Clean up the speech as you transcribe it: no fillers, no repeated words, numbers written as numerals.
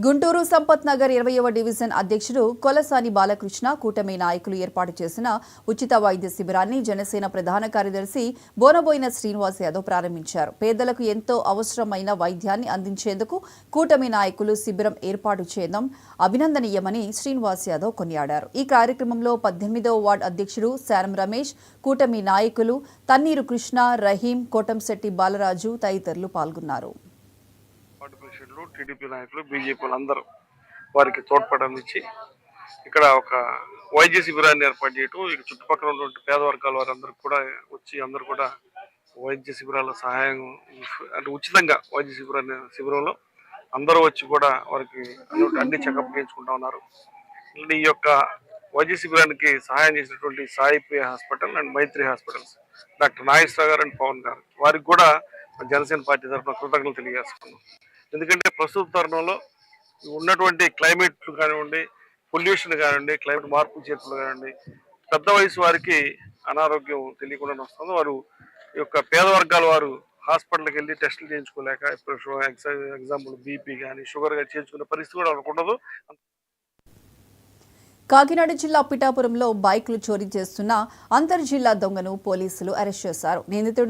Guntur Sampath Nagar 20వ division అధ్యక్షుడు కొలసాని బాలకృష్ణ కూటమి నాయకులు ఏర్పాటు చేసిన ఉచిత వైద్య శిబిరాన్ని జనసేన ప్రధాన కార్యదర్శి బోనబోయిన శ్రీనివాస్ యాదవ్ ప్రారంభించారు. పేదలకు ఎంతో అవసరమైన వైద్యాన్ని అందించేందుకు కూటమి నాయకులు శిబిరం ఏర్పాటు చేయడం అభినందనీయమని శ్రీనివాస్ యాదవ్ కొనియాడారు. ఈ కార్యక్రమంలో 18వ వార్డు అధ్యక్షుడు శారం రమేష్, కూటమి నాయకులు తన్నీరు కృష్ణ, రహీం, కోటంశెట్టి బాలరాజు తదితరులు పాల్గొన్నారు. టీడీపీ నాయకులు, బీజేపీ అందరూ వారికి తోడ్పడడం ఇచ్చి ఇక్కడ ఒక వైద్య శిబిరాన్ని ఏర్పాటు చేయటం, ఇక చుట్టుపక్కల ఉన్నటువంటి పేద వర్గాల వారందరూ కూడా వచ్చి అందరూ కూడా వైద్య శిబిరాల సహాయం అంటే ఉచితంగా వైద్య శిబిరంలో అందరూ వచ్చి కూడా వారికి అన్ని చెకప్ చేయించుకుంటా ఉన్నారు. ఈ యొక్క వైద్య శిబిరానికి సహాయం చేసినటువంటి Sai Priya hospital and Maithri hospitals doctor Nageswara Rao గారు అండ్ పవన్ గారు వారికి కూడా జనసేన పార్టీ తరఫున కృతజ్ఞతలు తెలియజేస్తున్నాం. ఎందుకంటే ప్రస్తుత తరుణంలో ఉన్నటువంటి క్లైమేట్ కానివ్వండి, పొల్యూషన్ కానివ్వండి, క్లైమేట్ మార్పు చేర్పులు కానివ్వండి, పెద్ద వయసు వారికి అనారోగ్యం తెలియకుండా వస్తుంది. వారు ఈ యొక్క పేద వర్గాల వారు హాస్పిటల్కి వెళ్ళి టెస్టులు చేయించుకోలేక ఇప్పుడు ఎగ్జాంపుల్ బీపీ కానీ షుగర్ కానీ చేయించుకునే పరిస్థితి కూడా వాళ్ళకు ఉండదు. కాకినాడ జిల్లా పిఠాపురంలో బైక్లు చోరీ చేస్తున్న అంతర్జిల్లా దొంగను పోలీసులు అరెస్ట్ చేశారు. నిందితుడు